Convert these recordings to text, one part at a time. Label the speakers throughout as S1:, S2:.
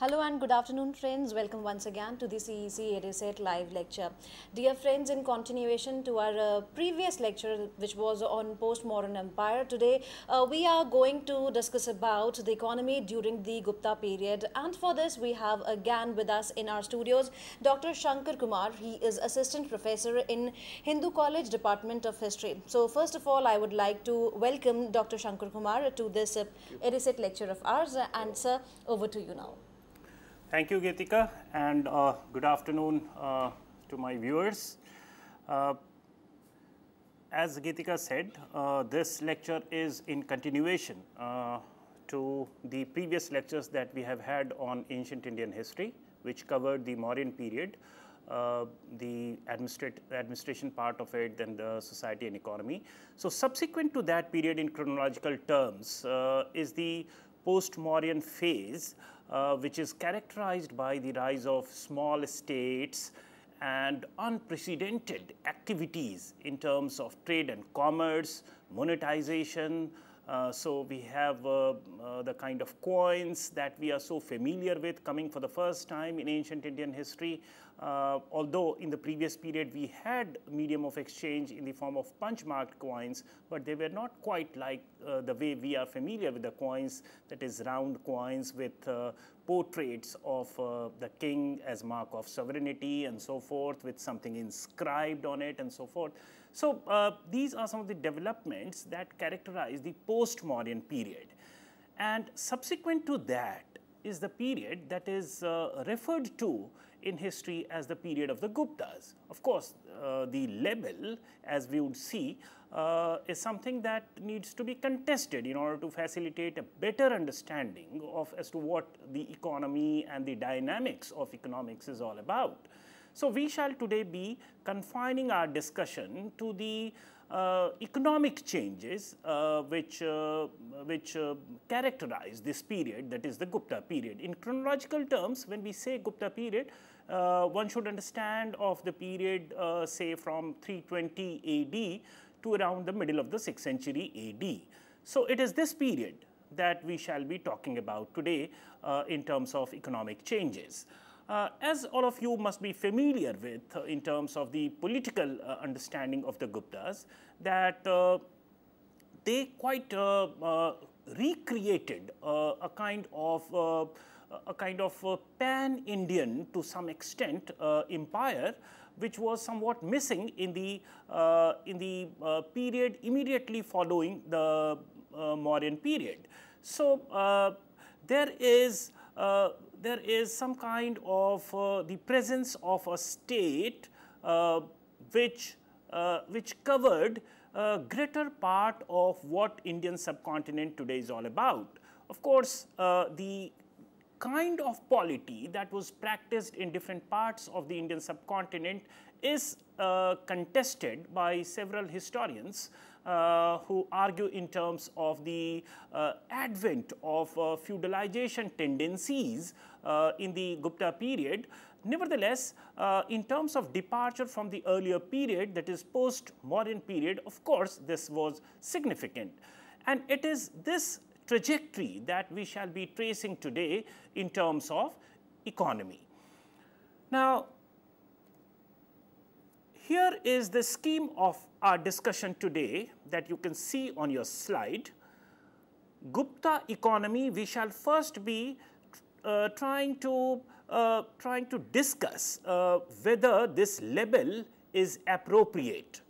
S1: Hello and good afternoon friends, welcome once again to the CEC-UGC live lecture. Dear friends, in continuation to our previous lecture which was on post-modern empire, today we are going to discuss about the economy during the Gupta period, and for this we have again with us in our studios Dr. Shankar Kumar. He is assistant professor in Hindu College Department of History. So first of all I would like to welcome Dr. Shankar Kumar to this EDICET lecture of ours, and sir, over to you now.
S2: Thank you, Geetika, and good afternoon to my viewers. As Geetika said, this lecture is in continuation to the previous lectures that we have had on ancient Indian history, which covered the Mauryan period, the administration part of it, then the society and economy. So subsequent to that period in chronological terms is the post-Mauryan phase, which is characterized by the rise of small states and unprecedented activities in terms of trade and commerce, monetization. So we have the kind of coins that we are so familiar with coming for the first time in ancient Indian history. Although in the previous period we had medium of exchange in the form of punch-marked coins, but they were not quite like the way we are familiar with the coins, that is round coins with portraits of the king as mark of sovereignty and so forth, with something inscribed on it and so forth. So these are some of the developments that characterize the post-Mauryan period. And subsequent to that is the period that is referred to in history as the period of the Guptas. Of course, the label, as we would see, is something that needs to be contested in order to facilitate a better understanding of as to what the economy and the dynamics of economics is all about. So we shall today be confining our discussion to the economic changes which characterize this period, that is the Gupta period. In chronological terms, when we say Gupta period, one should understand of the period say from 320 AD to around the middle of the 6th century AD. So it is this period that we shall be talking about today in terms of economic changes. As all of you must be familiar with in terms of the political understanding of the Guptas, that they quite recreated a kind of pan-Indian to some extent empire, which was somewhat missing in the period immediately following the Mauryan period. So there is some kind of the presence of a state which covered a greater part of what Indian subcontinent today is all about. Of course, the kind of polity that was practiced in different parts of the Indian subcontinent is contested by several historians who argue in terms of the advent of feudalization tendencies in the Gupta period. Nevertheless, in terms of departure from the earlier period, that is post-Mauryan period, of course, this was significant. And it is this trajectory that we shall be tracing today in terms of economy. Now, here is the scheme of our discussion today that you can see on your slide. Gupta economy, we shall first be trying to discuss whether this label is appropriate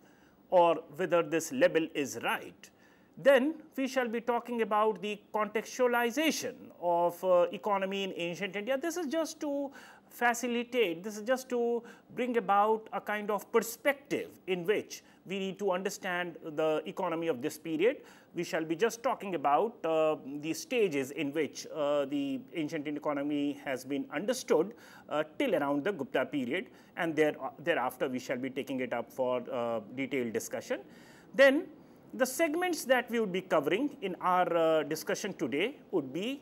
S2: or whether this label is right. Then we shall be talking about the contextualization of economy in ancient India. This is just to facilitate, this is just to bring about a kind of perspective in which we need to understand the economy of this period. We shall be just talking about the stages in which the ancient Indian economy has been understood till around the Gupta period, and thereafter we shall be taking it up for detailed discussion. Then the segments that we would be covering in our discussion today would be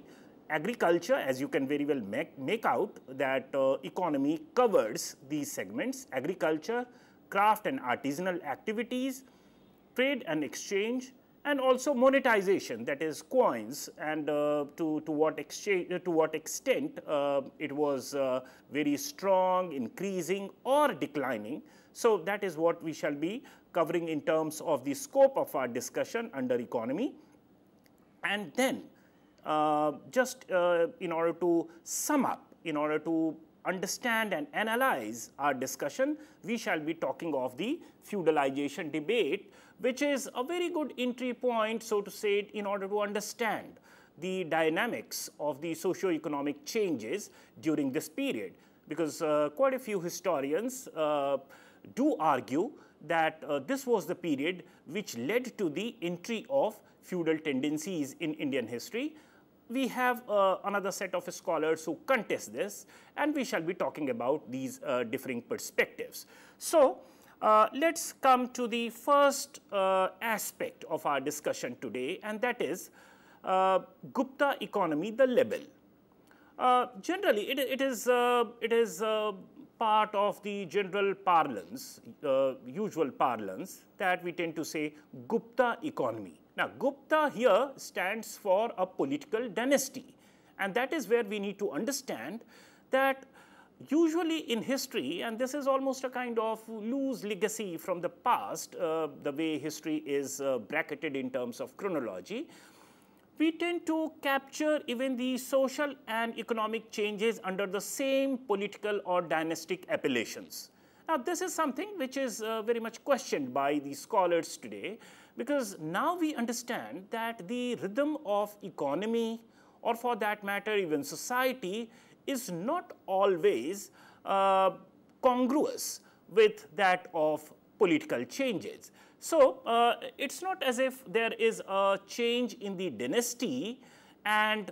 S2: agriculture, as you can very well make out that economy covers these segments: agriculture, craft and artisanal activities, trade and exchange, and also monetization, that is coins, and to what extent it was very strong, increasing or declining. So that is what we shall be covering in terms of the scope of our discussion under economy. And then just in order to sum up, in order to understand and analyze our discussion, we shall be talking of the feudalization debate, which is a very good entry point, so to say, in order to understand the dynamics of the socio-economic changes during this period. Because quite a few historians do argue that this was the period which led to the entry of feudal tendencies in Indian history. We have another set of scholars who contest this, and we shall be talking about these differing perspectives. So, let's come to the first aspect of our discussion today, and that is Gupta economy, the label. Generally, it is part of the general parlance, usual parlance, that we tend to say Gupta economy. Now, Gupta here stands for a political dynasty, and that is where we need to understand that usually in history, and this is almost a kind of loose legacy from the past, the way history is bracketed in terms of chronology, we tend to capture even the social and economic changes under the same political or dynastic appellations. Now, this is something which is very much questioned by the scholars today, because now we understand that the rhythm of economy, or for that matter even society, is not always congruous with that of political changes. So, it's not as if there is a change in the dynasty and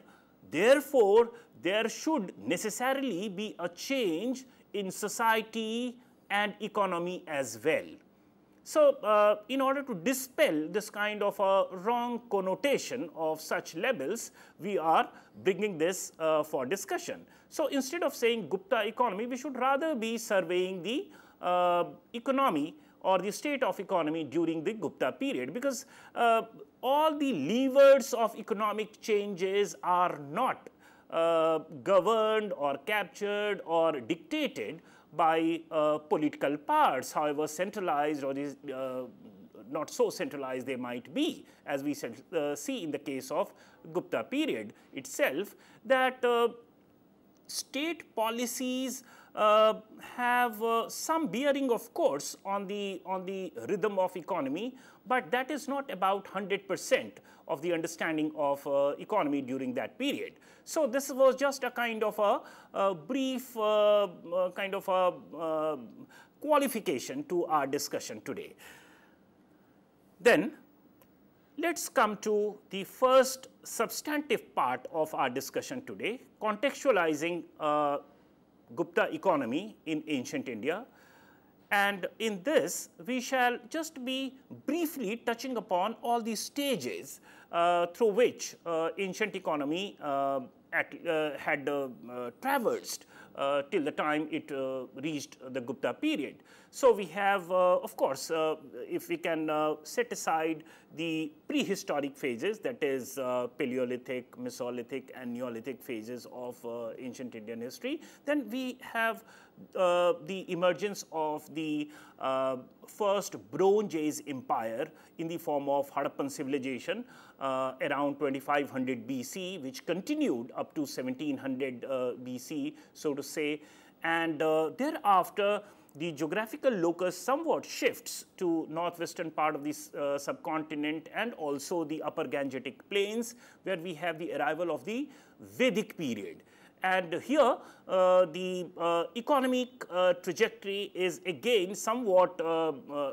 S2: therefore there should necessarily be a change in society and economy as well. So, in order to dispel this kind of a wrong connotation of such labels, we are bringing this for discussion. So, instead of saying Gupta economy, we should rather be surveying the economy or the state of economy during the Gupta period, because all the levers of economic changes are not governed or captured or dictated by political powers, however centralized or not so centralized they might be, as we see in the case of Gupta period itself, that state policies have some bearing, of course, on the rhythm of economy, but that is not about 100% of the understanding of economy during that period. So, this was just a kind of a brief kind of a qualification to our discussion today. Then, let's come to the first substantive part of our discussion today, contextualizing Gupta economy in ancient India. And in this, we shall just be briefly touching upon all the stages through which ancient economy had traversed till the time it reached the Gupta period. So, we have of course, if we can set aside the prehistoric phases, that is Paleolithic, Mesolithic and Neolithic phases of ancient Indian history, then we have the emergence of the first Bronze Age empire in the form of Harappan civilization around 2500 BC, which continued up to 1700 BC, so to say, and thereafter the geographical locus somewhat shifts to northwestern part of this subcontinent and also the upper Gangetic plains, where we have the arrival of the Vedic period. And here the economic trajectory is again somewhat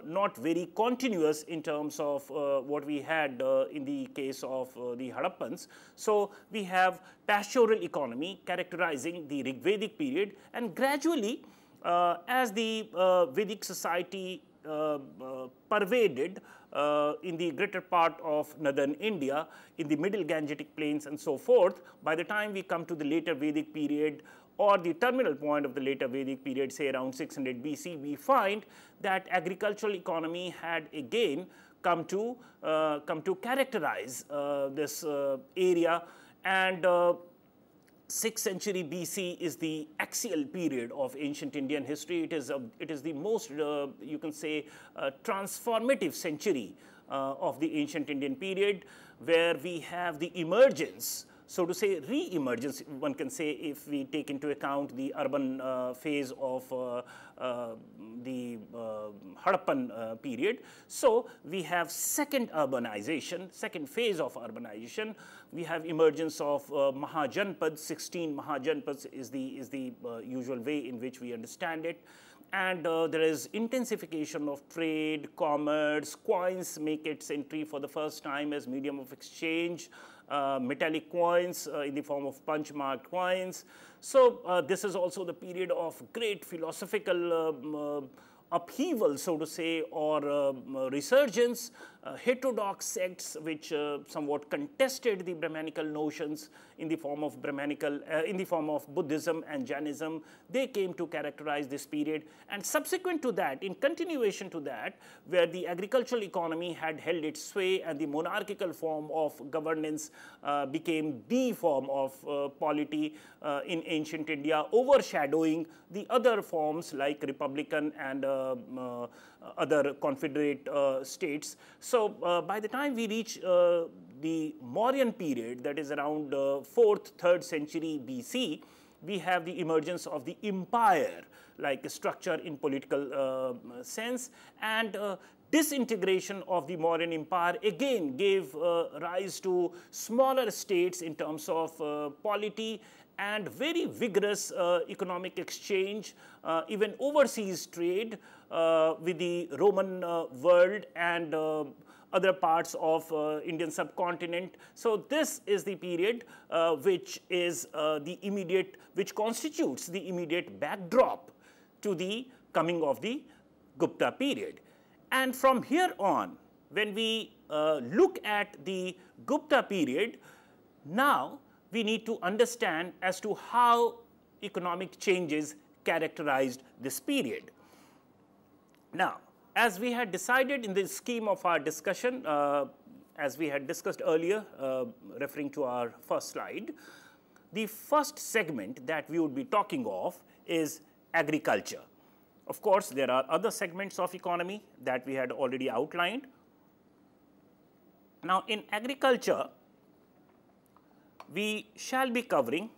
S2: not very continuous in terms of what we had in the case of the Harappans. So, we have pastoral economy characterizing the Rigvedic period, and gradually as the Vedic society pervaded in the greater part of northern India, in the middle Gangetic plains and so forth, by the time we come to the later Vedic period or the terminal point of the later Vedic period, say around 600 BC, we find that agricultural economy had again come to characterize this area. And 6th century BC is the axial period of ancient Indian history. It is the most, you can say, transformative century of the ancient Indian period, where we have the emergence, so to say re-emergence, one can say, if we take into account the urban phase of the Harappan period. So we have second urbanization, second phase of urbanization. We have emergence of Mahajanpads. 16 Mahajanpads is the usual way in which we understand it. And there is intensification of trade, commerce, coins make its entry for the first time as medium of exchange, metallic coins in the form of punch-marked coins. So this is also the period of great philosophical upheaval, so to say, or resurgence. Heterodox sects which somewhat contested the Brahmanical notions in the form of Buddhism and Jainism, they came to characterize this period. And subsequent to that, in continuation to that, where the agricultural economy had held its sway and the monarchical form of governance became the form of polity in ancient India, overshadowing the other forms like republican and other confederate states. So by the time we reach the Mauryan period, that is around 4th, 3rd century BC, we have the emergence of the empire like a structure in political sense, and disintegration of the Mauryan Empire again gave rise to smaller states in terms of polity and very vigorous economic exchange, even overseas trade with the Roman world and other parts of Indian subcontinent. So this is the period which constitutes the immediate backdrop to the coming of the Gupta period. And from here on, when we look at the Gupta period, now we need to understand as to how economic changes characterized this period. Now, as we had decided in the scheme of our discussion, as we had discussed earlier, referring to our first slide, the first segment that we would be talking of is agriculture. Of course, there are other segments of economy that we had already outlined. Now, in agriculture, we shall be covering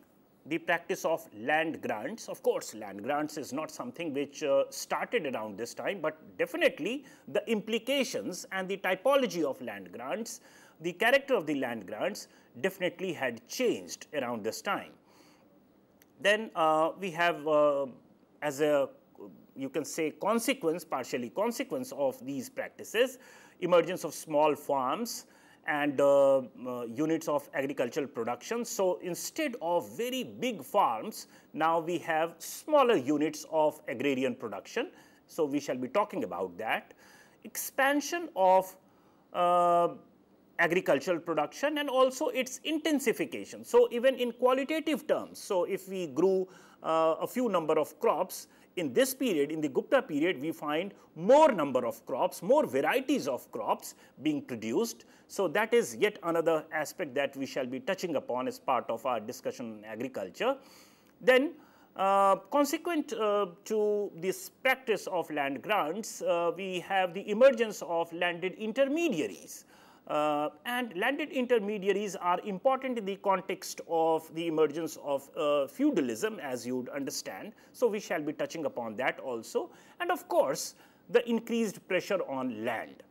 S2: the practice of land grants. Of course, land grants is not something which started around this time, but definitely the implications and the typology of land grants, the character of the land grants definitely had changed around this time. Then we have as a, you can say, consequence, partially consequence of these practices, emergence of small farms and units of agricultural production. So instead of very big farms, now we have smaller units of agrarian production. So we shall be talking about that. Expansion of agricultural production and also its intensification. So even in qualitative terms, so if we grew a few number of crops, in this period, in the Gupta period, we find more number of crops, more varieties of crops being produced. So that is yet another aspect that we shall be touching upon as part of our discussion on agriculture. Then consequent to this practice of land grants, we have the emergence of landed intermediaries. And landed intermediaries are important in the context of the emergence of feudalism, as you would understand. So we shall be touching upon that also. And of course, the increased pressure on land.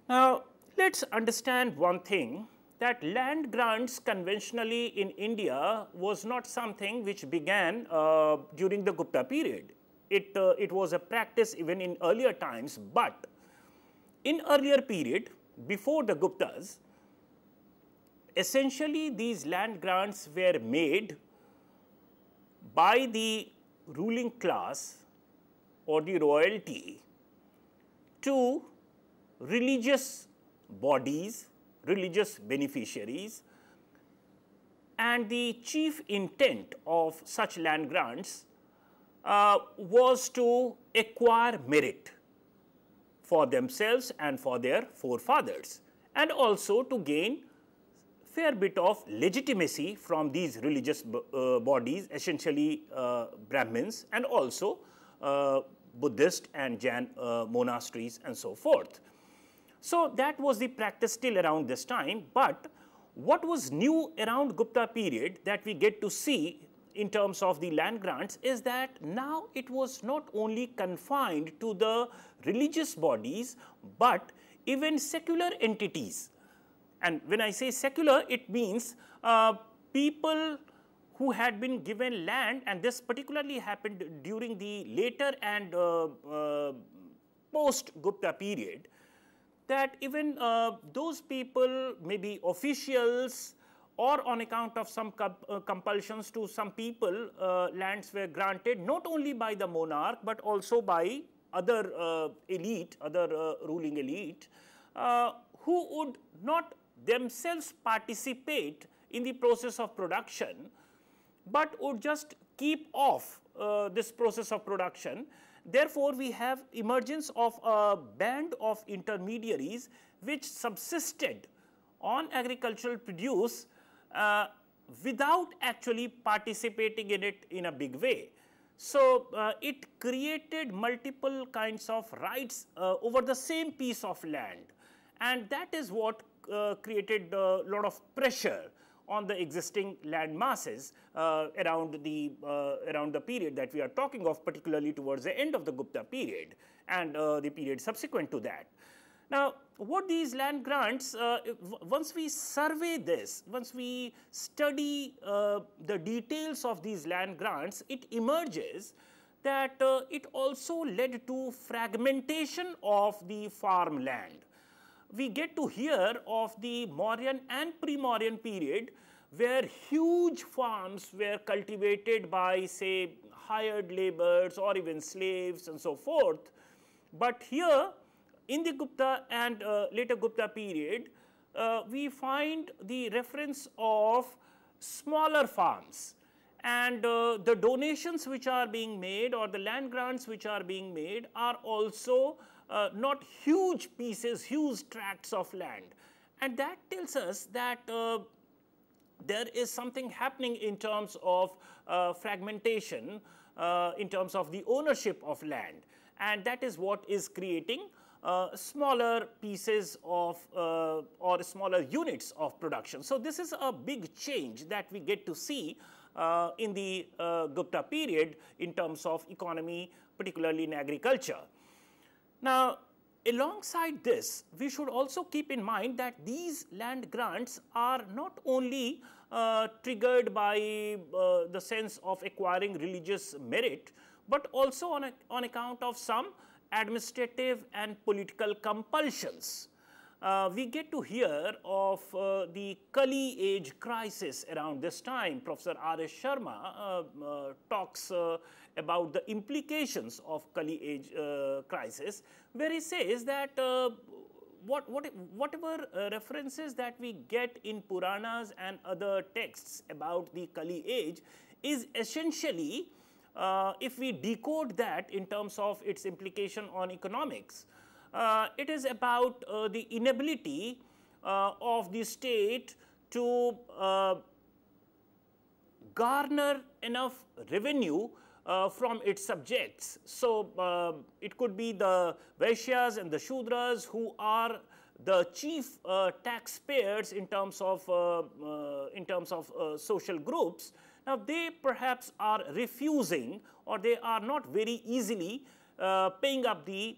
S2: Now, let's understand one thing, that land grants conventionally in India was not something which began during the Gupta period. It was a practice even in earlier times, but in earlier period, before the Guptas, essentially these land grants were made by the ruling class or the royalty to religious bodies, religious beneficiaries, and the chief intent of such land grants was to acquire merit for themselves and for their forefathers, and also to gain fair bit of legitimacy from these religious bodies, essentially Brahmins, and also Buddhist and Jain monasteries and so forth. So that was the practice till around this time. But what was new around Gupta period that we get to see in terms of the land grants is that now it was not only confined to the religious bodies, but even secular entities. And when I say secular, it means people who had been given land, and this particularly happened during the later and post-Gupta period, that even those people, maybe officials, or on account of some compulsions to some people, lands were granted not only by the monarch, but also by other elite, other ruling elite, who would not themselves participate in the process of production, but would just keep off this process of production. Therefore, we have emergence of a band of intermediaries which subsisted on agricultural produce without actually participating in it in a big way. So it created multiple kinds of rights over the same piece of land, and that is what created a lot of pressure on the existing land masses around the period that we are talking of, particularly towards the end of the Gupta period and the period subsequent to that. Now, what these land grants, once we survey this, once we study the details of these land grants, it emerges that it also led to fragmentation of the farmland. We get to hear of the Mauryan and pre-Mauryan period where huge farms were cultivated by, say, hired laborers or even slaves and so forth. But here, in the Gupta and later Gupta period, we find the reference of smaller farms, and the donations which are being made or the land grants which are being made are also not huge pieces, huge tracts of land. And that tells us that there is something happening in terms of fragmentation, in terms of the ownership of land, and that is what is creating smaller pieces of or smaller units of production. So this is a big change that we get to see in the Gupta period in terms of economy, particularly in agriculture. Now, alongside this, we should also keep in mind that these land grants are not only triggered by the sense of acquiring religious merit, but also on account of some administrative and political compulsions. We get to hear of the Kali age crisis around this time. Professor R.S. Sharma talks about the implications of Kali age crisis, where he says that whatever references that we get in Puranas and other texts about the Kali age is essentially, if we decode that in terms of its implication on economics, it is about the inability of the state to garner enough revenue from its subjects. So it could be the Vaishyas and the Shudras who are the chief taxpayers in terms of social groups. Now, they perhaps are refusing, or they are not very easily paying up the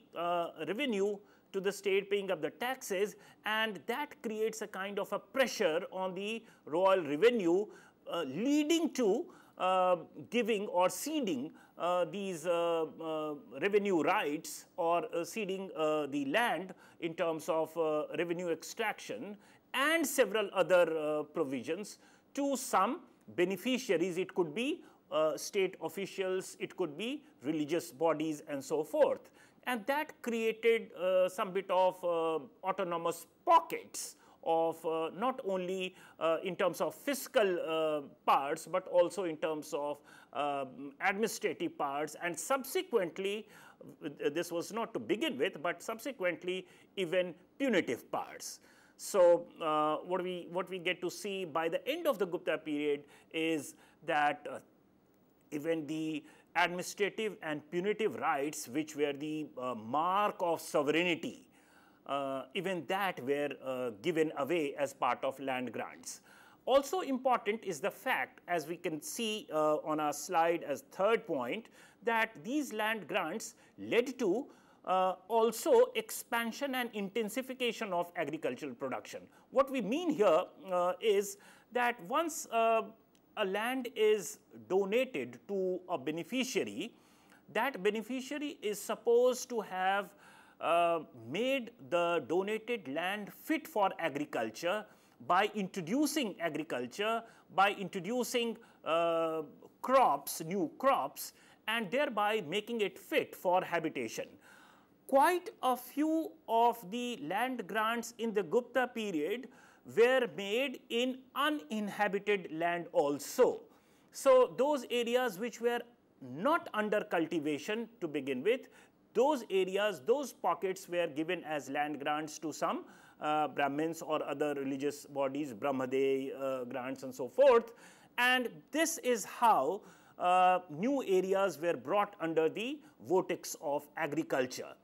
S2: revenue to the state, paying up the taxes, and that creates a kind of a pressure on the royal revenue, leading to giving or ceding these revenue rights, or ceding the land in terms of revenue extraction and several other provisions to some beneficiaries. It could be state officials, it could be religious bodies and so forth. And that created some bit of autonomous pockets of not only in terms of fiscal parts, but also in terms of administrative parts, and subsequently, this was not to begin with, but subsequently even punitive parts. So what we get to see by the end of the Gupta period is that even the administrative and punitive rights, which were the mark of sovereignty, even that were given away as part of land grants. Also important is the fact, as we can see on our slide as third point, that these land grants led to also expansion and intensification of agricultural production. What we mean here is that once a land is donated to a beneficiary, that beneficiary is supposed to have made the donated land fit for agriculture by introducing agriculture, by introducing crops, new crops, and thereby making it fit for habitation. Quite a few of the land grants in the Gupta period were made in uninhabited land also. So those areas which were not under cultivation to begin with, those areas, those pockets were given as land grants to some Brahmins or other religious bodies, Brahmade grants and so forth. And this is how new areas were brought under the vortex of agriculture.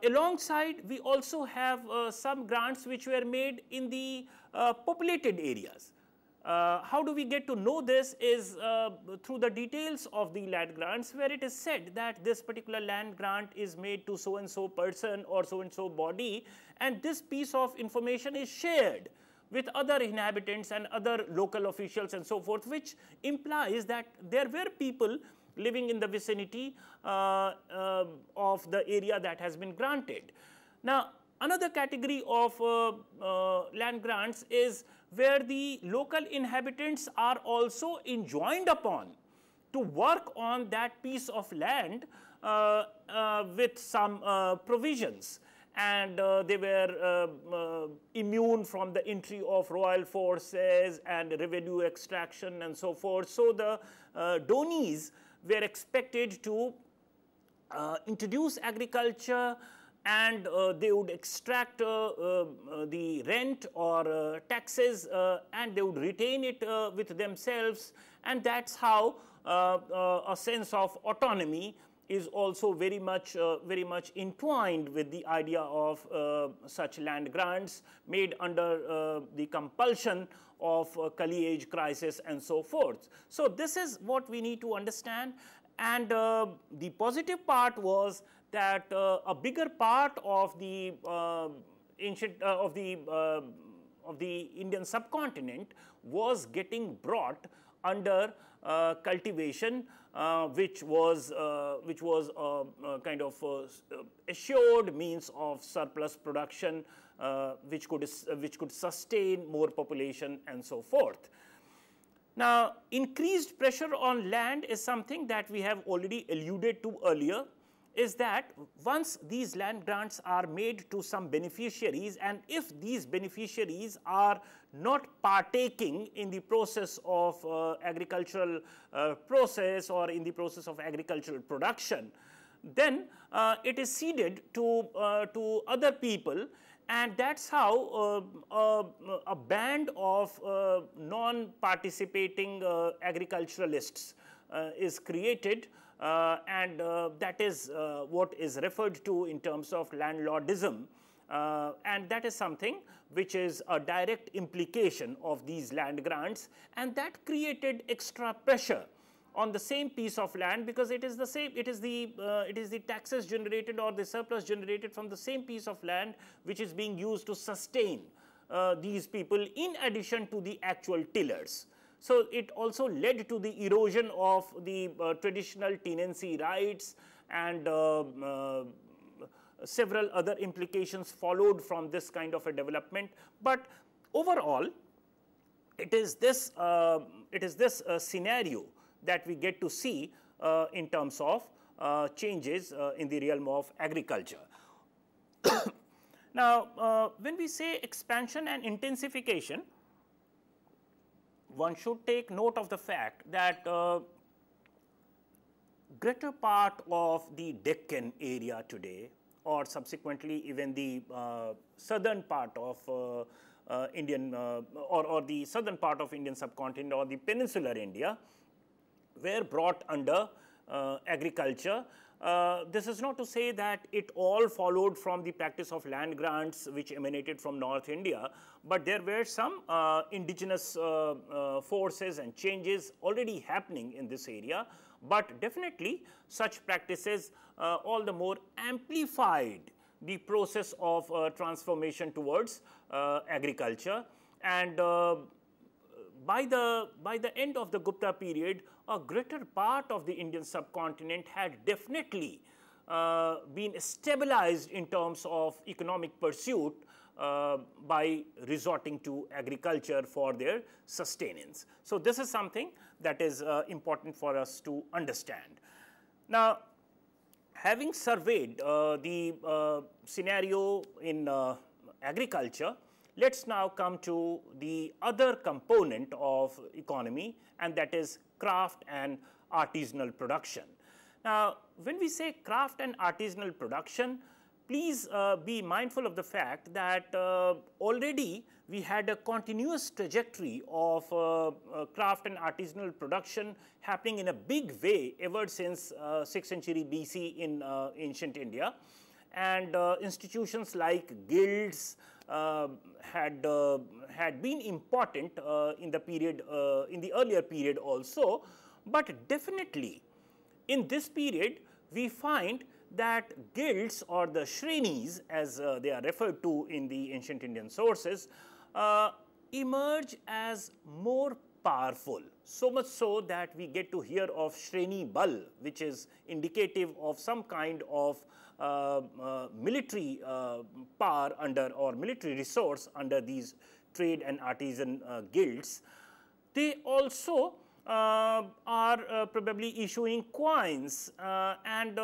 S2: Alongside, we also have some grants which were made in the populated areas. How do we get to know this is through the details of the land grants, where it is said that this particular land grant is made to so and so person or so and so body, and this piece of information is shared with other inhabitants and other local officials and so forth, which implies that there were people living in the vicinity of the area that has been granted. Now, another category of land grants is where the local inhabitants are also enjoined upon to work on that piece of land with some provisions, and they were immune from the entry of royal forces and revenue extraction and so forth. So the donees were expected to introduce agriculture, and they would extract the rent or taxes, and they would retain it with themselves, and that's how a sense of autonomy is also very much entwined with the idea of such land grants made under the compulsion of Kali age crisis and so forth. So this is what we need to understand, and the positive part was that a bigger part of the ancient of the Indian subcontinent was getting brought under cultivation, which was kind of assured means of surplus production, which could sustain more population and so forth. Now, increased pressure on land is something that we have already alluded to earlier, is that once these land grants are made to some beneficiaries, and if these beneficiaries are not partaking in the process of agricultural process or in the process of agricultural production, then it is ceded to other people, and that's how a band of non-participating agriculturalists is created, and that is what is referred to in terms of landlordism, and that is something which is a direct implication of these land grants, and that created extra pressure on the same piece of land, because it is the same, it is the taxes generated or the surplus generated from the same piece of land which is being used to sustain these people in addition to the actual tillers. So it also led to the erosion of the traditional tenancy rights, and several other implications followed from this kind of a development. But overall, it is this scenario that we get to see in terms of changes in the realm of agriculture. Now, when we say expansion and intensification, one should take note of the fact that greater part of the Deccan area today, or subsequently even the southern part of Indian or the southern part of Indian subcontinent or the peninsular India, were brought under agriculture. This is not to say that it all followed from the practice of land grants which emanated from North India, but there were some indigenous forces and changes already happening in this area. But definitely such practices all the more amplified the process of transformation towards agriculture. And by the end of the Gupta period, a greater part of the Indian subcontinent had definitely been stabilized in terms of economic pursuit by resorting to agriculture for their sustenance. So, this is something that is important for us to understand. Now, having surveyed the scenario in agriculture, let us now come to the other component of economy, and that is craft and artisanal production. Now, when we say craft and artisanal production, please be mindful of the fact that already we had a continuous trajectory of craft and artisanal production happening in a big way ever since 6th century BC in ancient India. And institutions like guilds had been important in the period, in the earlier period also, but definitely in this period we find that guilds, or the shrenis as they are referred to in the ancient Indian sources, emerge as more powerful, so much so that we get to hear of Shreni Bal, which is indicative of some kind of military power under, or military resource under these trade and artisan guilds. They also are probably issuing coins and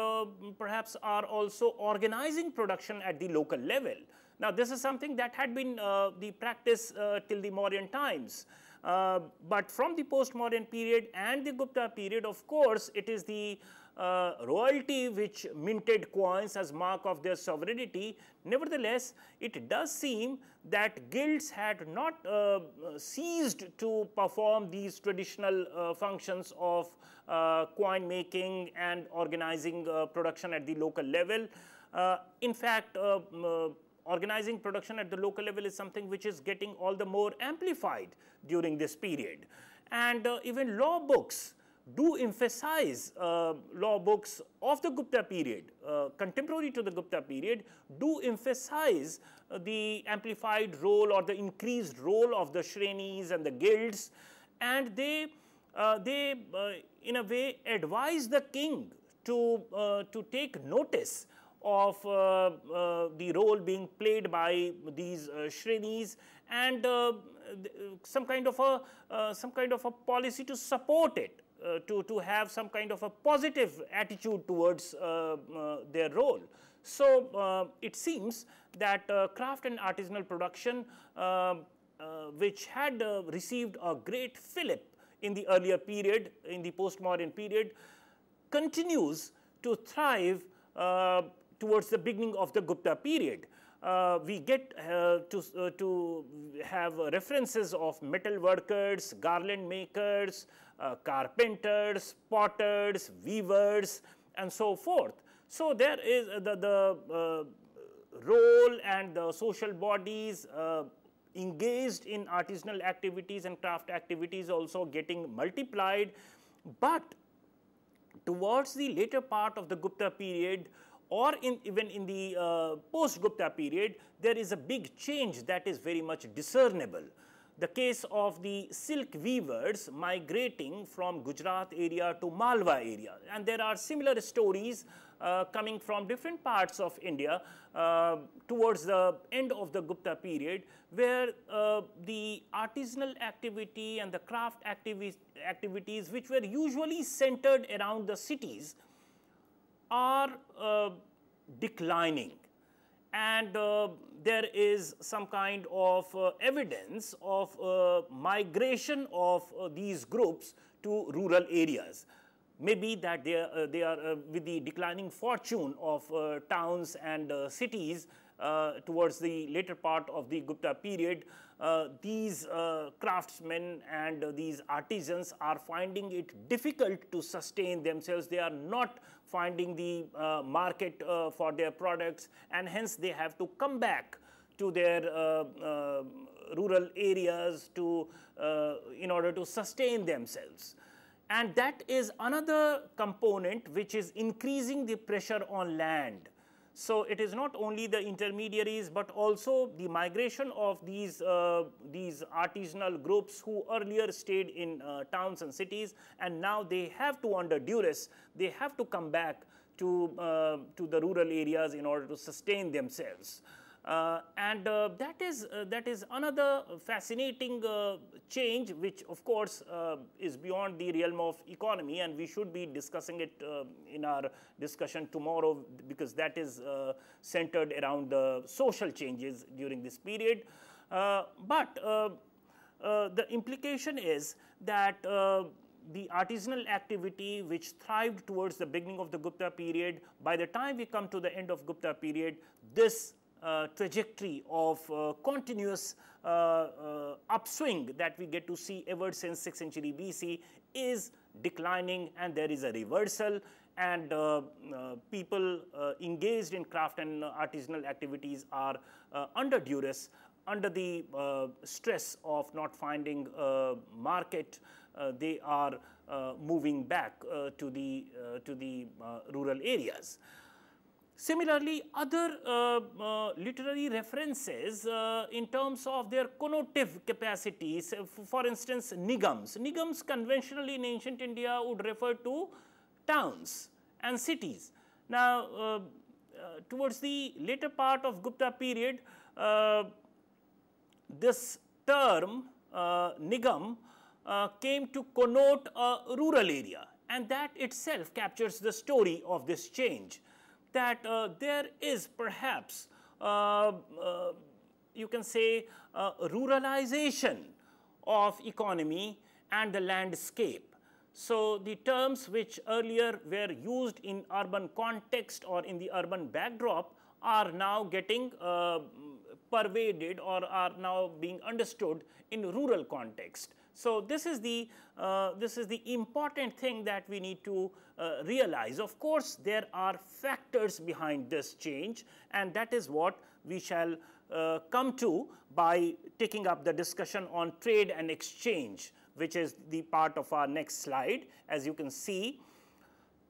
S2: perhaps are also organizing production at the local level. Now, this is something that had been the practice till the Mauryan times. But from the post-Mauryan period and the Gupta period, of course, it is the royalty which minted coins as mark of their sovereignty. Nevertheless, it does seem that guilds had not ceased to perform these traditional functions of coin making and organizing production at the local level. In fact, organizing production at the local level is something which is getting all the more amplified during this period. And even law books do emphasize, law books of the Gupta period, contemporary to the Gupta period, do emphasize the amplified role or the increased role of the shrenis and the guilds, and they in a way advise the king to take notice of the role being played by these shrenis, and some kind of a policy to support it, to have some kind of a positive attitude towards their role. So it seems that craft and artisanal production, which had received a great fillip in the earlier period, in the post-Mauryan period, continues to thrive towards the beginning of the Gupta period. We get to have references of metal workers, garland makers, carpenters, potters, weavers, and so forth. So there is the role and the social bodies engaged in artisanal activities and craft activities also getting multiplied. But towards the later part of the Gupta period, or even in the post-Gupta period, there is a big change that is very much discernible. The case of the silk weavers migrating from Gujarat area to Malwa area, and there are similar stories coming from different parts of India towards the end of the Gupta period, where the artisanal activity and the craft activities which were usually centered around the cities are declining, and there is some kind of evidence of migration of these groups to rural areas. Maybe that they are with the declining fortune of towns and cities towards the later part of the Gupta period, these craftsmen and these artisans are finding it difficult to sustain themselves. They are not finding the market for their products, and hence they have to come back to their rural areas to in order to sustain themselves. And that is another component which is increasing the pressure on land. So it is not only the intermediaries, but also the migration of these artisanal groups who earlier stayed in towns and cities, and now they have to, under duress, they have to come back to the rural areas in order to sustain themselves. That is another fascinating change, which of course is beyond the realm of economy, and we should be discussing it in our discussion tomorrow, because that is centered around the social changes during this period. But the implication is that the artisanal activity which thrived towards the beginning of the Gupta period, by the time we come to the end of Gupta period, this trajectory of continuous upswing that we get to see ever since 6th century BC is declining, and there is a reversal, and people engaged in craft and artisanal activities are under duress, under the stress of not finding a market. They are moving back to the rural areas. Similarly, other literary references in terms of their connotative capacities, for instance, nigams. Nigams conventionally in ancient India would refer to towns and cities. Now, towards the later part of Gupta period, this term nigam came to connote a rural area, and that itself captures the story of this change, that there is perhaps you can say ruralization of economy and the landscape. So the terms which earlier were used in urban context or in the urban backdrop are now getting pervaded or are now being understood in rural context. So this is the important thing that we need to realize. Of course, there are factors behind this change, and that is what we shall come to by taking up the discussion on trade and exchange, which is the part of our next slide, as you can see.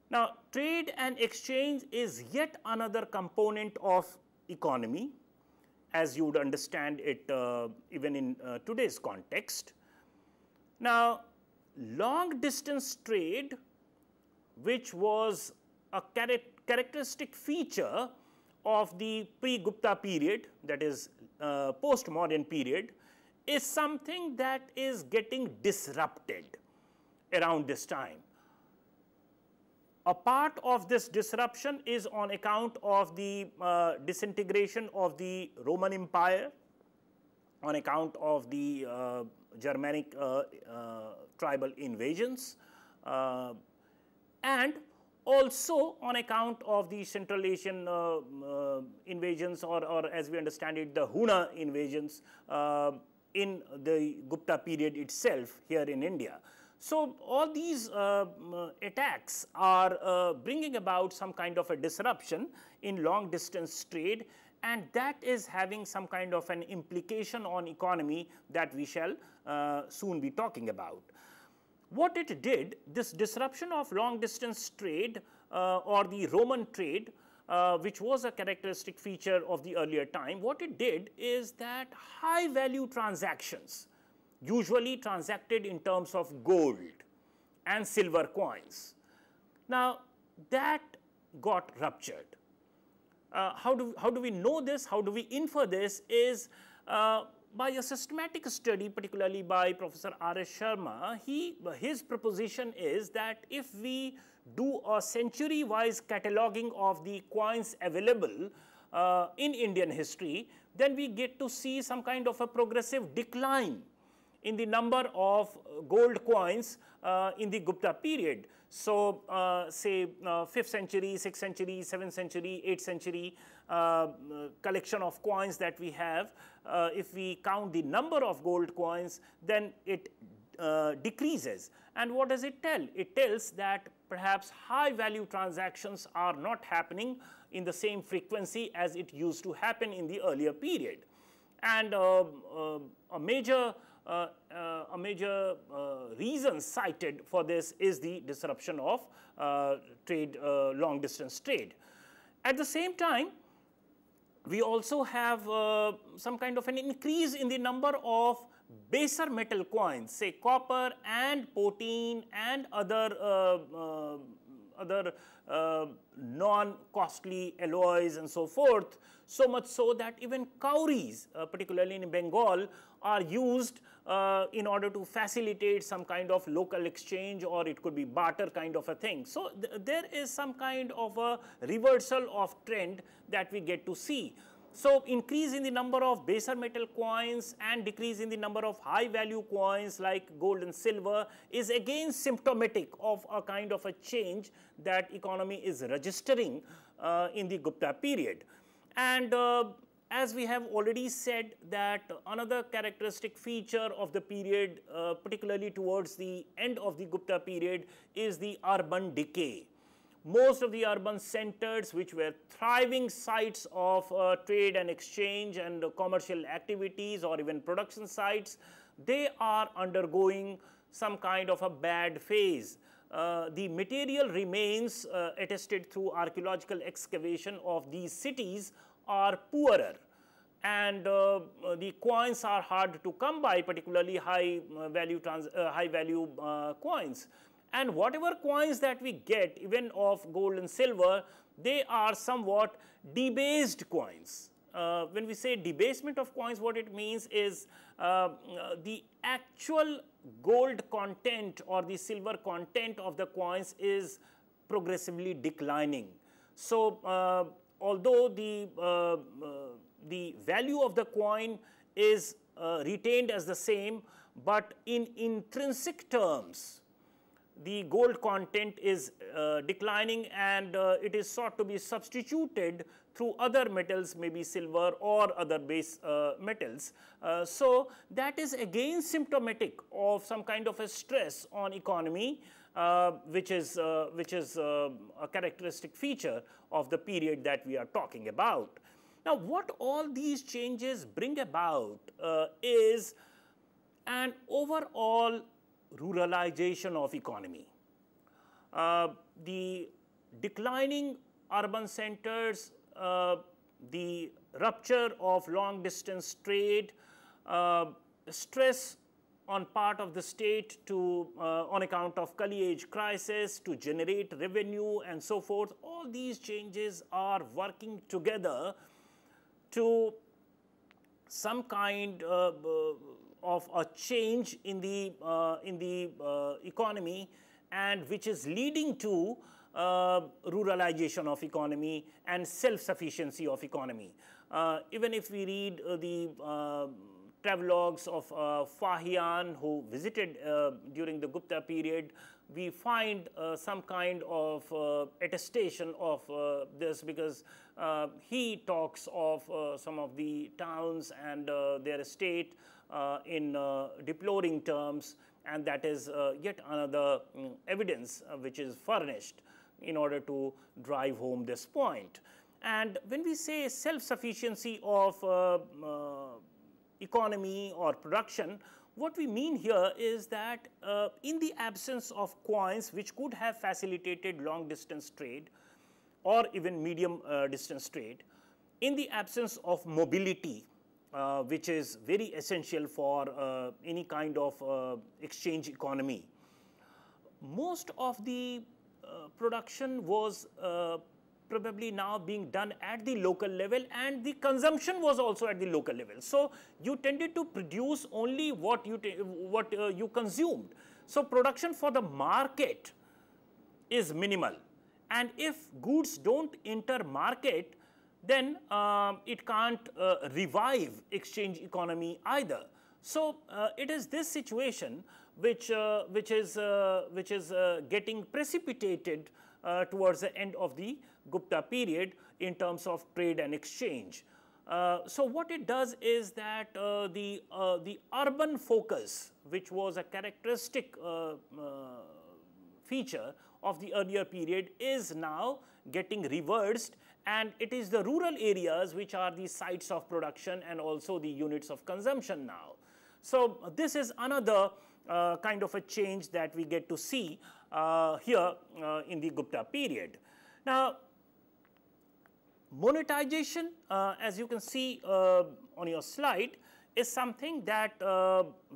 S2: Now, trade and exchange is yet another component of economy, as you would understand it even in today's context. Now, long distance trade, which was a characteristic feature of the pre-Gupta period, that is post-modern period, is something that is getting disrupted around this time. A part of this disruption is on account of the disintegration of the Roman Empire, on account of the Germanic tribal invasions, and also on account of the Central Asian invasions, or as we understand it, the Huna invasions in the Gupta period itself here in India. So all these attacks are bringing about some kind of a disruption in long distance trade, and that is having some kind of an implication on economy that we shall soon be talking about. What it did, this disruption of long distance trade or the Roman trade, which was a characteristic feature of the earlier time, what it did is that high value transactions, usually transacted in terms of gold and silver coins, now that got ruptured. How do we know this? How do we infer this? Is by a systematic study, particularly by Professor R.S. Sharma. His proposition is that if we do a century-wise cataloging of the coins available in Indian history, then we get to see some kind of a progressive decline in the number of gold coins in the Gupta period. So, say 5th century, 6th century, 7th century, 8th century collection of coins that we have, if we count the number of gold coins, then it decreases. And what does it tell? It tells that perhaps high value transactions are not happening in the same frequency as it used to happen in the earlier period. And a major reason cited for this is the disruption of trade, long distance trade. At the same time, we also have some kind of an increase in the number of baser metal coins, say copper and protein and other non-costly alloys and so forth, so much so that even cowries, particularly in Bengal, are used in order to facilitate some kind of local exchange, or it could be barter kind of a thing. So, there is some kind of a reversal of trend that we get to see. So, increase in the number of baser metal coins and decrease in the number of high value coins like gold and silver is again symptomatic of a kind of a change that economy is registering in the Gupta period. And as we have already said, that another characteristic feature of the period, particularly towards the end of the Gupta period, is the urban decay. Most of the urban centers, which were thriving sites of trade and exchange and commercial activities or even production sites, they are undergoing some kind of a bad phase. The material remains attested through archaeological excavation of these cities are poorer, and the coins are hard to come by, particularly high value coins. And whatever coins that we get, even of gold and silver, they are somewhat debased coins. When we say debasement of coins, what it means is the actual gold content or the silver content of the coins is progressively declining. So, although the value of the coin is retained as the same, but in intrinsic terms, the gold content is declining, and it is sought to be substituted through other metals, maybe silver or other base metals. So, that is again symptomatic of some kind of a stress on economy, which is a characteristic feature of the period that we are talking about. Now, what all these changes bring about is an overall ruralization of economy. The declining urban centers, the rupture of long distance trade, stress on part of the state to on account of Kali age crisis to generate revenue and so forth, all these changes are working together to some kind of a change in the economy, and which is leading to ruralization of economy and self-sufficiency of economy. Even if we read the travelogues of Fahian, who visited during the Gupta period, we find some kind of attestation of this, because he talks of some of the towns and their state in deploring terms, and that is yet another evidence which is furnished in order to drive home this point. And when we say self-sufficiency of economy or production, what we mean here is that in the absence of coins which could have facilitated long distance trade or even medium distance trade, in the absence of mobility, which is very essential for any kind of exchange economy, most of the production was probably now being done at the local level, and the consumption was also at the local level. So, you tended to produce only what you consumed. So, production for the market is minimal, and if goods don't enter market, then it can't revive exchange economy either. So it is this situation which is getting precipitated towards the end of the Gupta period in terms of trade and exchange. So what it does is that the urban focus, which was a characteristic feature of the earlier period, is now getting reversed, and it is the rural areas which are the sites of production and also the units of consumption now. So this is another kind of a change that we get to see here in the Gupta period. Now, monetization, as you can see on your slide, is something that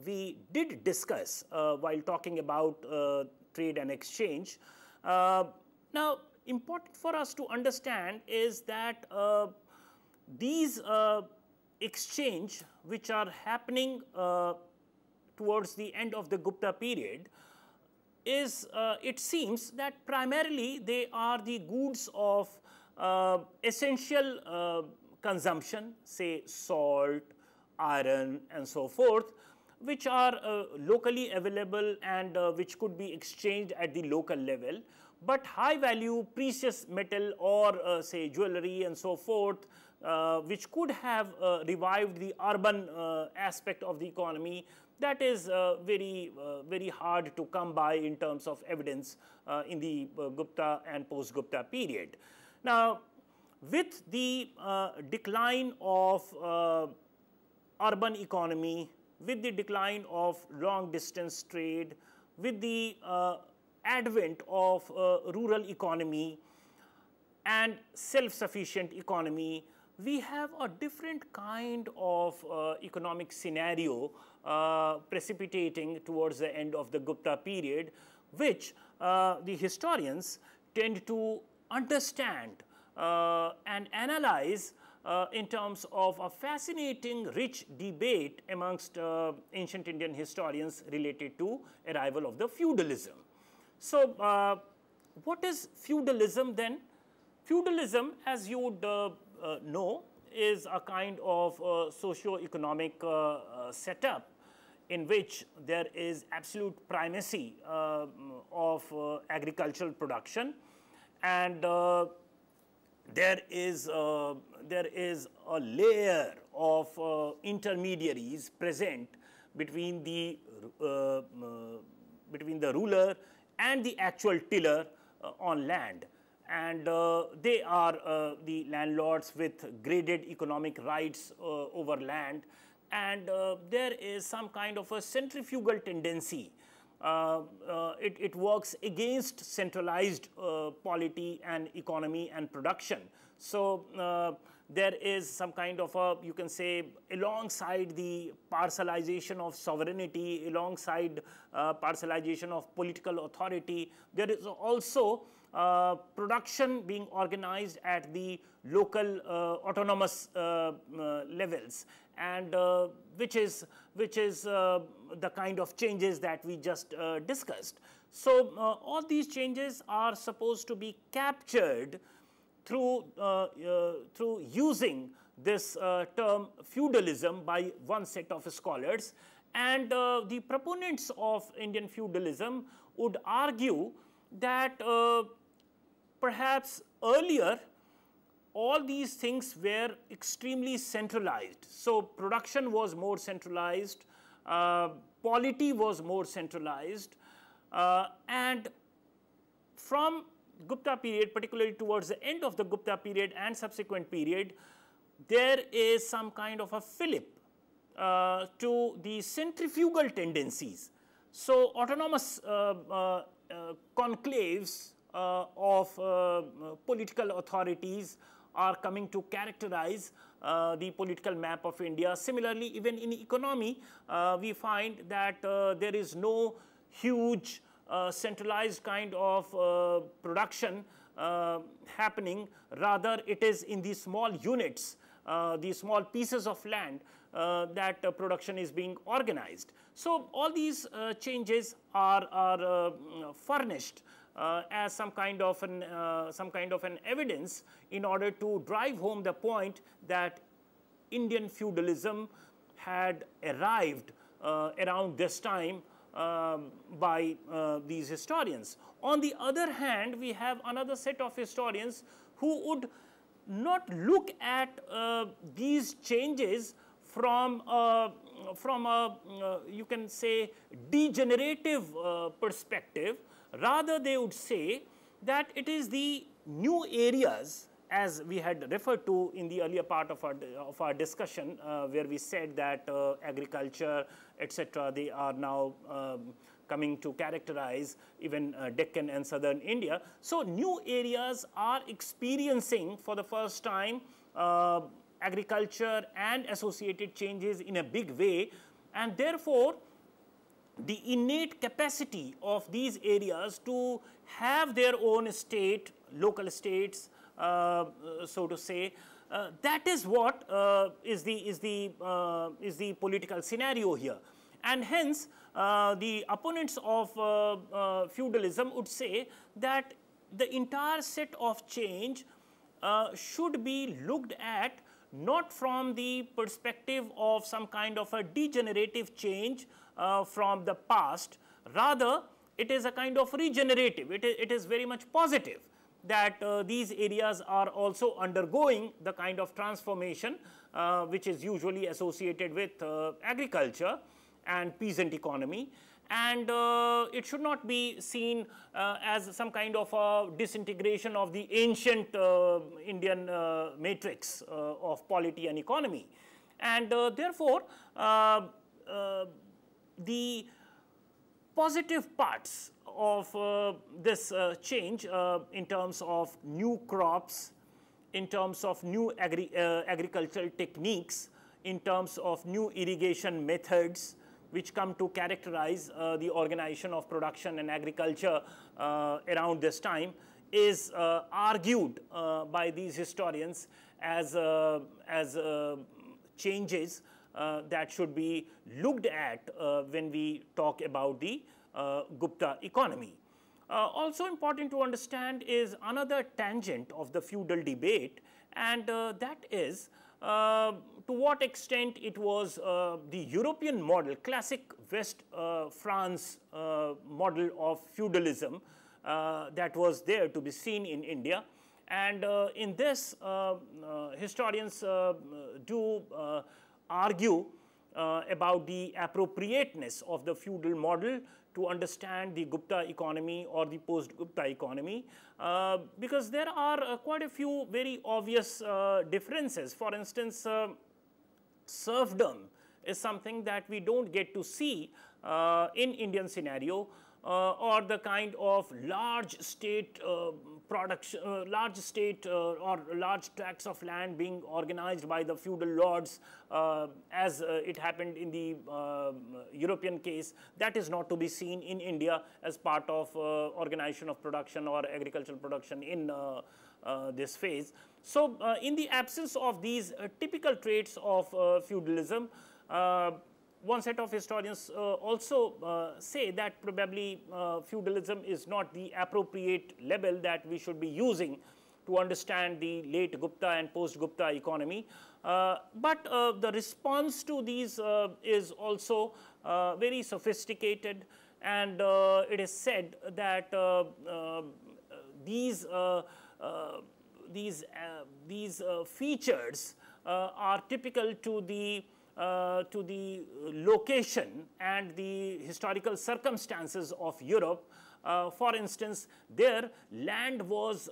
S2: we did discuss while talking about trade and exchange. Now, important for us to understand is that these exchange which are happening towards the end of the Gupta period is, it seems that primarily they are the goods of essential consumption, say salt, iron and so forth, which are locally available and which could be exchanged at the local level. But high value precious metal or say jewelry and so forth, which could have revived the urban aspect of the economy, that is very hard to come by in terms of evidence in the Gupta and post-Gupta period. Now, with the decline of urban economy, with the decline of long distance trade, with the advent of rural economy and self-sufficient economy, we have a different kind of economic scenario precipitating towards the end of the Gupta period, which the historians tend to understand and analyze in terms of a fascinating, rich debate amongst ancient Indian historians related to arrival of the feudalism. So, what is feudalism then? Feudalism, as you would know, is a kind of socio-economic setup in which there is absolute primacy of agricultural production, and there is a layer of intermediaries present between the ruler and the actual tiller on land, and they are the landlords with graded economic rights over land, and there is some kind of a centrifugal tendency. It works against centralized polity and economy and production. So there is some kind of a, you can say, alongside the parcelization of sovereignty, alongside parcelization of political authority, there is also production being organized at the local autonomous levels, and which is the kind of changes that we just discussed. So all these changes are supposed to be captured through using this term feudalism by one set of scholars, and the proponents of Indian feudalism would argue that perhaps earlier all these things were extremely centralized. So production was more centralized, polity was more centralized, and from Gupta period, particularly towards the end of the Gupta period and subsequent period, there is some kind of a fillip to the centrifugal tendencies. So autonomous conclaves of political authorities are coming to characterize the political map of India. Similarly, even in economy, we find that there is no huge centralized kind of production happening. Rather, it is in these small units, these small pieces of land that production is being organized. So all these changes are furnished as some kind of an evidence in order to drive home the point that Indian feudalism had arrived around this time by these historians. On the other hand, we have another set of historians who would not look at these changes from a you can say degenerative perspective. Rather, they would say that it is the new areas, as we had referred to in the earlier part of our discussion, where we said that agriculture, etc., they are now coming to characterize even Deccan and southern India. So, new areas are experiencing for the first time agriculture and associated changes in a big way, and therefore, the innate capacity of these areas to have their own state, local states, so to say, that is what is the political scenario here. And hence, the opponents of feudalism would say that the entire set of change should be looked at not from the perspective of some kind of a degenerative change from the past. Rather, it is a kind of regenerative. It is very much positive that these areas are also undergoing the kind of transformation which is usually associated with agriculture and peasant economy, and it should not be seen as some kind of a disintegration of the ancient Indian matrix of polity and economy. And therefore, the positive parts of this change in terms of new crops, in terms of new agricultural techniques, in terms of new irrigation methods, which come to characterize the organization of production and agriculture around this time, is argued by these historians as changes that should be looked at when we talk about the Gupta economy. Also important to understand is another tangent of the feudal debate, and that is to what extent it was the European model, classic West France model of feudalism that was there to be seen in India. And in this, historians do argue about the appropriateness of the feudal model to understand the Gupta economy or the post-Gupta economy, because there are quite a few very obvious differences. For instance, serfdom is something that we don't get to see in Indian scenario, or the kind of large state production, large state or large tracts of land being organized by the feudal lords as it happened in the European case. That is not to be seen in India as part of organization of production or agricultural production in this phase. So, in the absence of these typical traits of feudalism, one set of historians also say that probably feudalism is not the appropriate label that we should be using to understand the late Gupta and post-Gupta economy. But the response to these is also very sophisticated, and it is said that these features are typical to the location and the historical circumstances of Europe. For instance, there land was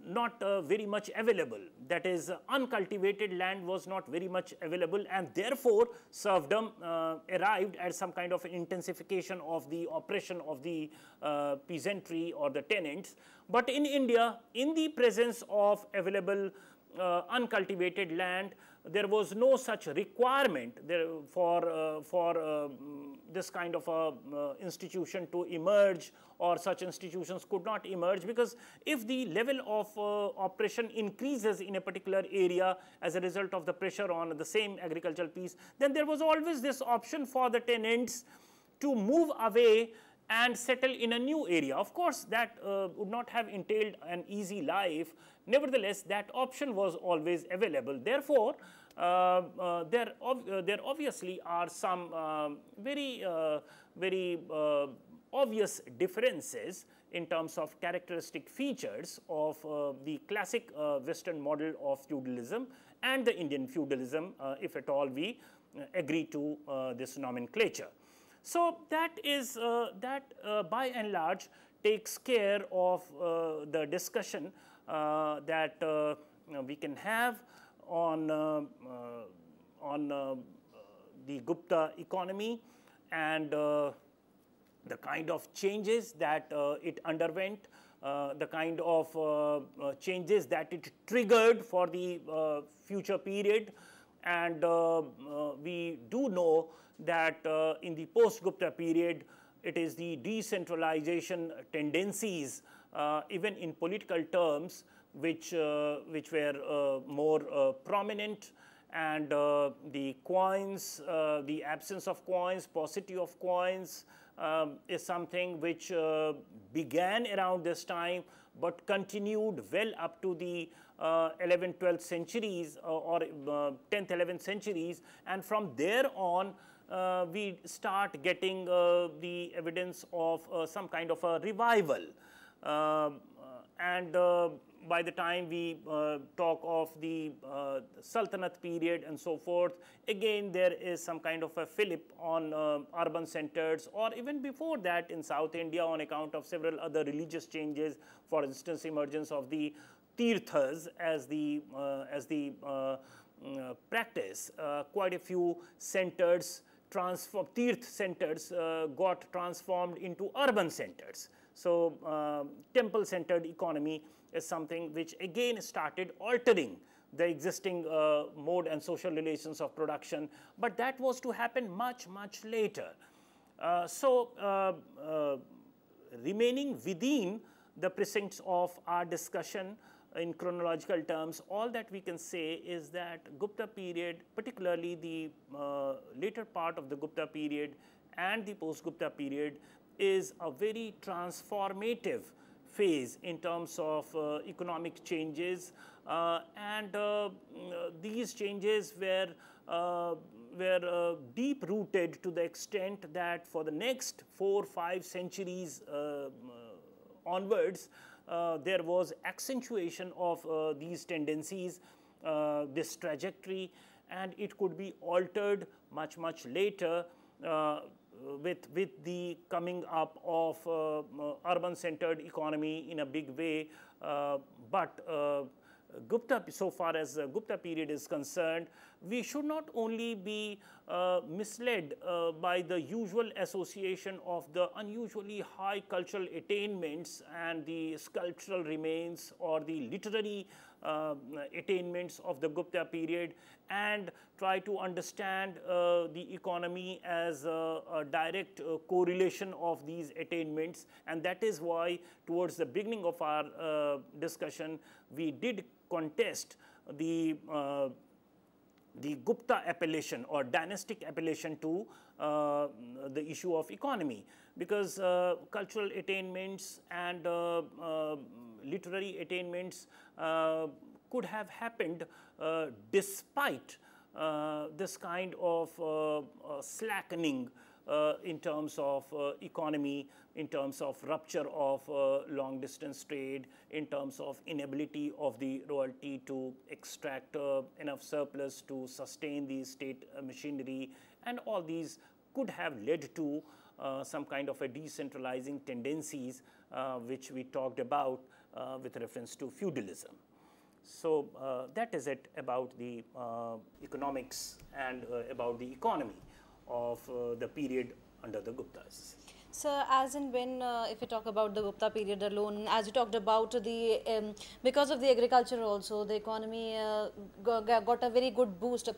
S2: not very much available, that is uncultivated land was not very much available, and therefore serfdom arrived at some kind of intensification of the oppression of the peasantry or the tenants. But in India, in the presence of available uncultivated land, there was no such requirement there for this kind of a institution to emerge, or such institutions could not emerge, because if the level of oppression increases in a particular area as a result of the pressure on the same agricultural piece, then there was always this option for the tenants to move away and settle in a new area. Of course, that would not have entailed an easy life. Nevertheless, that option was always available. Therefore, there obviously are some very obvious differences in terms of characteristic features of the classic Western model of feudalism and the Indian feudalism, if at all we agree to this nomenclature. So that is by and large takes care of the discussion that we can have on the Gupta economy and the kind of changes that it underwent, the kind of changes that it triggered for the future period. And we do know that in the post-Gupta period, it is the decentralization tendencies, even in political terms, which were more prominent, and the coins, the absence of coins, paucity of coins is something which began around this time, but continued well up to the 11th, 12th centuries or 10th, 11th centuries, and from there on we start getting the evidence of some kind of a revival. And by the time we talk of the Sultanate period and so forth, again there is some kind of a fillip on urban centers, or even before that in South India on account of several other religious changes, for instance emergence of the tirthas as the practice. Quite a few centers, tirth centers got transformed into urban centers. So temple centered economy is something which again started altering the existing mode and social relations of production, but that was to happen much later. Remaining within the precincts of our discussion in chronological terms, all that we can say is that Gupta period, particularly the later part of the Gupta period and the post-Gupta period, is a very transformative phase in terms of economic changes, and these changes were deep rooted to the extent that for the next 4-5 centuries onwards, there was accentuation of these tendencies, this trajectory, and it could be altered much with the coming up of urban-centered economy in a big way. But Gupta, so far as Gupta period is concerned, we should not only be misled by the usual association of the unusually high cultural attainments and the sculptural remains or the literary attainments of the Gupta period, and try to understand the economy as a direct correlation of these attainments. And that is why towards the beginning of our discussion, we did contest the Gupta appellation or dynastic appellation to the issue of economy, because cultural attainments and literary attainments could have happened despite this kind of slackening in terms of economy, in terms of rupture of long distance trade, in terms of inability of the royalty to extract enough surplus to sustain the state machinery, and all these could have led to some kind of a decentralizing tendencies which we talked about with reference to feudalism. So that is it about the economics and about the economy of the period under the Guptas.
S1: So, as and when, if you talk about the Gupta period alone, as you talked about the, because of the agriculture also, the economy got a very good boost.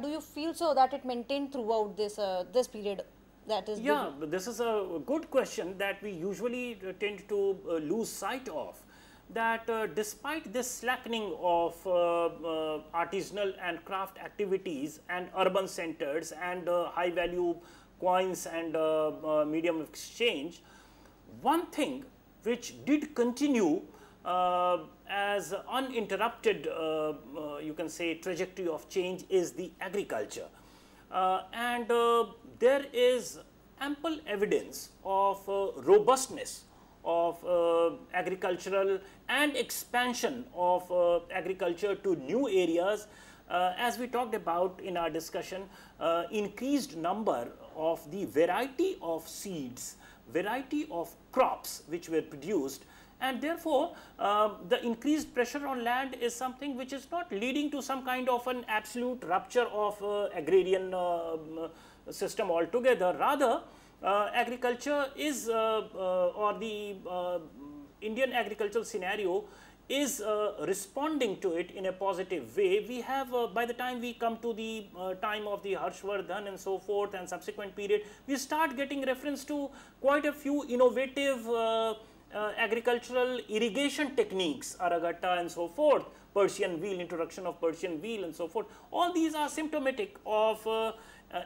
S1: Do you feel so that it maintained throughout this period? That is,
S2: yeah, this is a good question that we usually tend to lose sight of. That despite this slackening of artisanal and craft activities and urban centers and high value coins and medium of exchange, one thing which did continue as uninterrupted, you can say, trajectory of change is the agriculture. And there is ample evidence of robustness of agricultural and expansion of agriculture to new areas. As we talked about in our discussion, increased number of the variety of seeds, variety of crops which were produced, and therefore, the increased pressure on land is something which is not leading to some kind of an absolute rupture of agrarian system altogether. Rather, agriculture is or the Indian agricultural scenario is responding to it in a positive way. We have by the time we come to the time of the Harshvardhan and so forth and subsequent period, we start getting reference to quite a few innovative agricultural irrigation techniques, Aragatta and so forth, Persian wheel, introduction of Persian wheel and so forth. All these are symptomatic of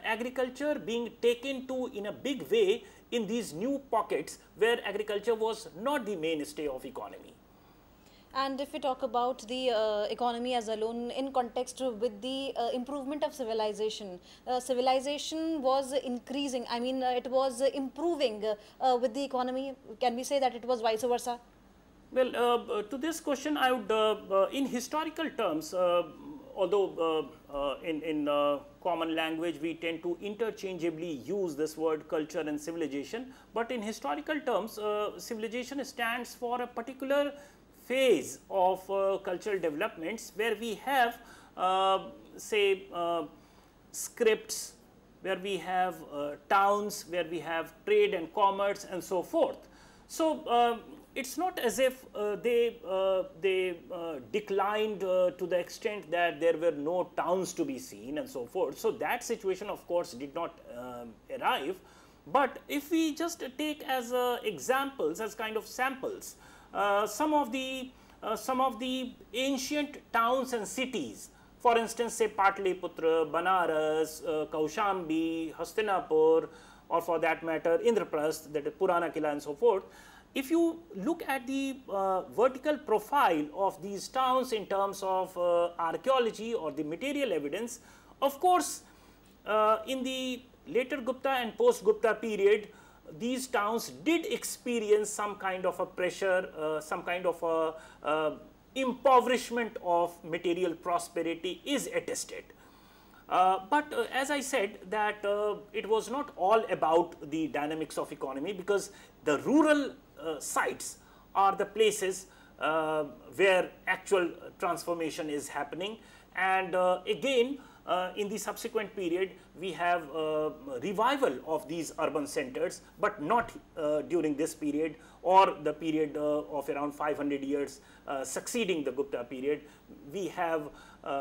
S2: agriculture being taken to in a big way in these new pockets where agriculture was not the mainstay of economy.
S1: And if we talk about the economy as alone in context with the improvement of civilization, civilization was increasing, I mean it was improving with the economy. Can we say that it was vice versa?
S2: Well, to this question I would, in historical terms, although in common language we tend to interchangeably use this word culture and civilization, but in historical terms civilization stands for a particular phase of cultural developments where we have say scripts, where we have towns, where we have trade and commerce and so forth. So, it is not as if they declined to the extent that there were no towns to be seen and so forth. So, that situation of course did not arrive, but if we just take as examples, as kind of samples, some of the ancient towns and cities, for instance say Patliputra, Banaras, Kaushambi, Hastinapur, or for that matter Indraprasth, that is Purana Kila and so forth. If you look at the vertical profile of these towns in terms of archaeology or the material evidence, of course in the later Gupta and post-Gupta period, these towns did experience some kind of a pressure, some kind of a impoverishment of material prosperity is attested. But as I said that it was not all about the dynamics of economy, because the rural sites are the places where actual transformation is happening, and again in the subsequent period we have revival of these urban centers, but not during this period or the period of around 500 years succeeding the Gupta period. We have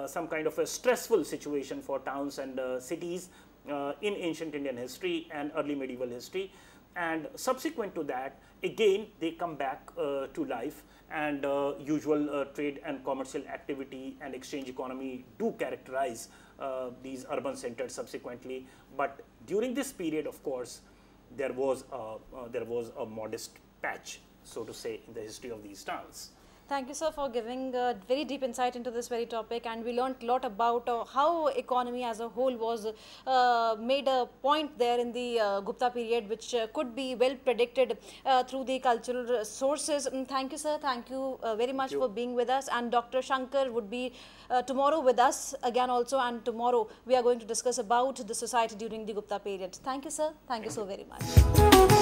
S2: some kind of a stressful situation for towns and cities in ancient Indian history and early medieval history, and subsequent to that again they come back to life, and usual trade and commercial activity and exchange economy do characterize these urban centers subsequently. But during this period of course there was a modest patch, so to say, in the history of these towns.
S1: Thank you, sir, for giving very deep insight into this very topic, and we learned a lot about how economy as a whole was made a point there in the Gupta period, which could be well predicted through the cultural sources. Thank you, sir. Thank you very much for being with us. And Dr. Shankar would be tomorrow with us again also, and tomorrow we are going to discuss about the society during the Gupta period. Thank you, sir. Thank you so very much.